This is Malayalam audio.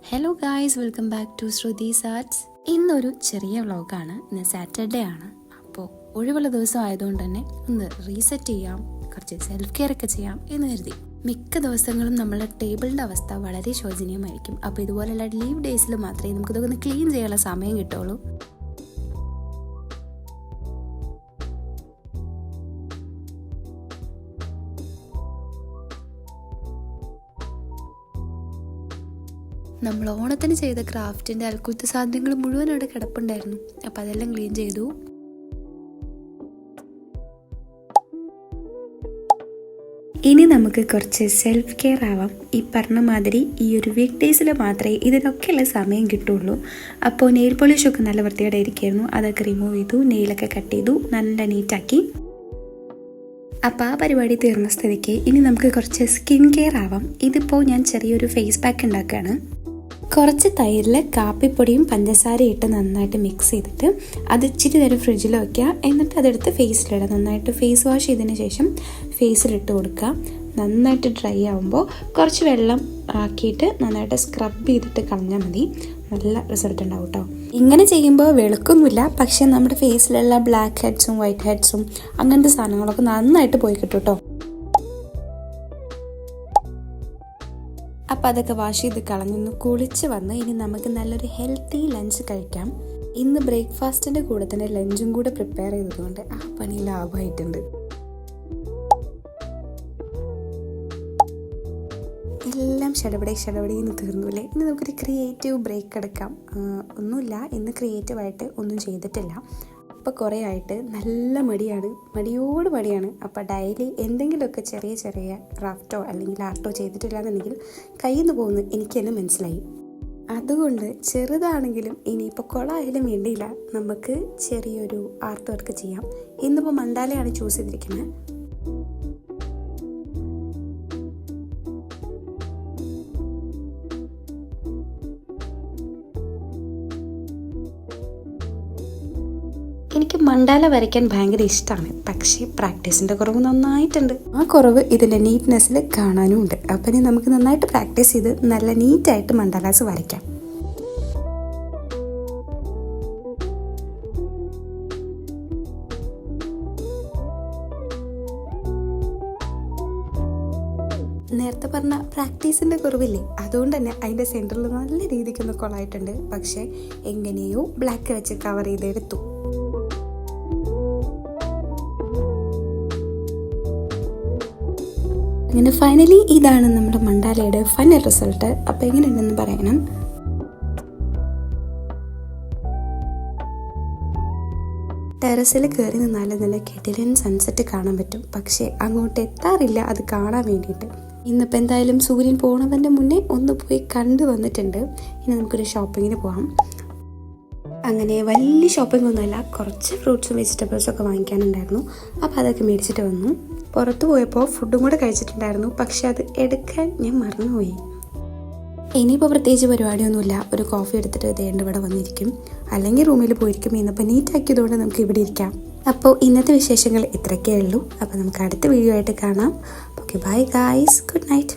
Hello guys, welcome back to Shruthi's arts. ഇന്നൊരു ചെറിയ വ്ളോഗാണ്. ഇന്ന് സാറ്റർഡേ ആണ്. അപ്പോൾ ഒഴിവുള്ള ദിവസം ആയതുകൊണ്ട് തന്നെ ഒന്ന് റീസെറ്റ് ചെയ്യാം, കുറച്ച് സെൽഫ് കെയർ ഒക്കെ ചെയ്യാം എന്ന് കരുതി. മിക്ക ദിവസങ്ങളും നമ്മളുടെ ടേബിളിൻ്റെ അവസ്ഥ വളരെ ശോചനീയമായിരിക്കും. അപ്പോൾ ഇതുപോലെയുള്ള ലീവ് ഡേയ്സിൽ മാത്രമേ നമുക്കിതൊക്കെ ഒന്ന് ക്ലീൻ ചെയ്യാനുള്ള സമയം കിട്ടുള്ളൂ. നമ്മൾ ഓണത്തിന് ചെയ്ത ക്രാഫ്റ്റിൻ്റെ അൽക്കുലത്തെ സാധനങ്ങൾ മുഴുവൻ അവിടെ കിടപ്പുണ്ടായിരുന്നു. അപ്പം അതെല്ലാം ക്ലീൻ ചെയ്തു. ഇനി നമുക്ക് കുറച്ച് സെൽഫ് കെയർ ആവാം. ഈ പറഞ്ഞ മാതിരി ഈ ഒരു വീക്ക് ഡേയ്സിൽ മാത്രമേ ഇതിനൊക്കെയുള്ള സമയം കിട്ടുള്ളൂ. അപ്പോൾ നെയിൽ പോളിഷൊക്കെ നല്ല വൃത്തിയോടെ ഇരിക്കുകയായിരുന്നു. അതൊക്കെ റിമൂവ് ചെയ്തു, നെയിലൊക്കെ കട്ട് ചെയ്തു, നല്ല നീറ്റാക്കി. അപ്പോൾ ആ പരിപാടി തീർന്ന സ്ഥിതിക്ക് ഇനി നമുക്ക് കുറച്ച് സ്കിൻ കെയർ ആവാം. ഇതിപ്പോൾ ഞാൻ ചെറിയൊരു ഫേസ് പാക്ക് ഉണ്ടാക്കുകയാണ്. കുറച്ച് തൈരിൽ കാപ്പിപ്പൊടിയും പഞ്ചസാരയും ഇട്ട് നന്നായിട്ട് മിക്സ് ചെയ്തിട്ട് അത് ഇച്ചിരി നേരം ഫ്രിഡ്ജിൽ വയ്ക്കുക. എന്നിട്ട് അതെടുത്ത് ഫേസിലിടുക. നന്നായിട്ട് ഫേസ് വാഷ് ചെയ്തതിന് ശേഷം ഫേസിലിട്ട് കൊടുക്കുക. നന്നായിട്ട് ഡ്രൈ ആകുമ്പോൾ കുറച്ച് വെള്ളം ആക്കിയിട്ട് നന്നായിട്ട് സ്ക്രബ് ചെയ്തിട്ട് കളഞ്ഞാൽ മതി. നല്ല റിസൾട്ട് ഉണ്ടാവും കേട്ടോ. ഇങ്ങനെ ചെയ്യുമ്പോൾ വെളുക്കൊന്നുമില്ല, പക്ഷേ നമ്മുടെ ഫേസിലുള്ള ബ്ലാക്ക് ഹെഡ്സും വൈറ്റ് ഹെഡ്സും അങ്ങനത്തെ സാധനങ്ങളൊക്കെ നന്നായിട്ട് പോയി കിട്ടും കേട്ടോ. അപ്പോൾ അതൊക്കെ വാഷ് ചെയ്ത് കളഞ്ഞൊന്ന് കുളിച്ച് വന്ന് ഇനി നമുക്ക് നല്ലൊരു ഹെൽത്തി ലഞ്ച് കഴിക്കാം. ഇന്ന് ബ്രേക്ക്ഫാസ്റ്റിൻ്റെ കൂടെ തന്നെ ലഞ്ചും കൂടെ പ്രിപ്പയർ ചെയ്തതുകൊണ്ട് ആ പണി ലാഭമായിട്ടുണ്ട്. എല്ലാം ഷടപടേന്ന് തീർന്നുല്ലേ. ഇനി നമുക്കൊരു ക്രിയേറ്റീവ് ബ്രേക്ക് എടുക്കാം. ഒന്നുമില്ല, ഇന്ന് ക്രിയേറ്റീവായിട്ട് ഒന്നും ചെയ്തിട്ടില്ല. അപ്പോൾ കുറേ ആയിട്ട് നല്ല മടിയോട് മടിയാണ്. അപ്പോൾ ഡെയിലി എന്തെങ്കിലുമൊക്കെ ചെറിയ ചെറിയ ക്രാഫ്റ്റോ അല്ലെങ്കിൽ ആർട്ടോ ചെയ്തിട്ടില്ല എന്നുണ്ടെങ്കിൽ കയ്യിൽ നിന്ന് പോകുന്നു എനിക്ക് തന്നെ മനസ്സിലായി. അതുകൊണ്ട് ചെറുതാണെങ്കിലും ഇനിയിപ്പോൾ കുളമായാലും വേണ്ടിയില്ല, നമുക്ക് ചെറിയൊരു ആർട്ട് വർക്ക് ചെയ്യാം. ഇന്നിപ്പോൾ മണ്ടാലയാണ് ചൂസ് ചെയ്തിരിക്കുന്നത്. എനിക്ക് മണ്ടാല വരയ്ക്കാൻ ഭയങ്കര ഇഷ്ടമാണ്, പക്ഷേ പ്രാക്ടീസിൻ്റെ കുറവ് നന്നായിട്ടുണ്ട്. ആ കുറവ് ഇതിൻ്റെ നീറ്റ്നെസ്സിൽ കാണാനും ഉണ്ട്. അപ്പം ഇനി നമുക്ക് നന്നായിട്ട് പ്രാക്ടീസ് ചെയ്ത് നല്ല നീറ്റായിട്ട് മണ്ടാലാസ് വരയ്ക്കാം. നേരത്തെ പറഞ്ഞ പ്രാക്ടീസിൻ്റെ കുറവില്ലേ, അതുകൊണ്ട് തന്നെ അതിൻ്റെ സെൻറ്ററിൽ നല്ല രീതിക്കൊന്ന് കൊളായിട്ടുണ്ട്. പക്ഷേ എങ്ങനെയോ ബ്ലാക്ക് വെച്ച് കവർ ചെയ്തെടുത്തു. അങ്ങനെ ഫൈനലി ഇതാണ് നമ്മുടെ മണ്ടാലയുടെ ഫൈനൽ റിസൾട്ട്. അപ്പോൾ എങ്ങനെയുണ്ടെന്ന് പറയണം. ടെറസിൽ കയറി നിന്നാൽ നല്ല കിടിലൻ സൺസെറ്റ് കാണാൻ പറ്റും, പക്ഷേ അങ്ങോട്ട് എത്താറില്ല അത് കാണാൻ വേണ്ടിയിട്ട്. ഇന്നിപ്പോൾ എന്തായാലും സൂര്യൻ പോണതിൻ്റെ മുന്നേ ഒന്ന് പോയി കണ്ടു വന്നിട്ടുണ്ട്. ഇനി നമുക്കൊരു ഷോപ്പിങ്ങിന് പോകാം. അങ്ങനെ വലിയ ഷോപ്പിംഗ് ഒന്നുമല്ല, കുറച്ച് ഫ്രൂട്ട്സും വെജിറ്റബിൾസും ഒക്കെ വാങ്ങിക്കാനുണ്ടായിരുന്നു. അപ്പോൾ അതൊക്കെ മേടിച്ചിട്ട് വന്നു. പുറത്ത് പോയപ്പോൾ ഫുഡും കൂടെ കഴിച്ചിട്ടുണ്ടായിരുന്നു, പക്ഷെ അത് എടുക്കാൻ ഞാൻ മറന്നുപോയി. ഇനിയിപ്പോൾ പ്രത്യേകിച്ച് പരിപാടിയൊന്നുമില്ല. ഒരു കോഫി എടുത്തിട്ട് ഇതേണ്ട ഇവിടെ വന്നിരിക്കും, അല്ലെങ്കിൽ റൂമിൽ പോയിരിക്കും. ഇന്നിപ്പോൾ നീറ്റാക്കിയതുകൊണ്ട് നമുക്ക് ഇവിടെ ഇരിക്കാം. അപ്പോൾ ഇന്നത്തെ വിശേഷങ്ങൾ ഇത്രയൊക്കെ ഉള്ളൂ. അപ്പോൾ നമുക്ക് അടുത്ത വീഡിയോ ആയിട്ട് കാണാം. Okay, bye guys, good night.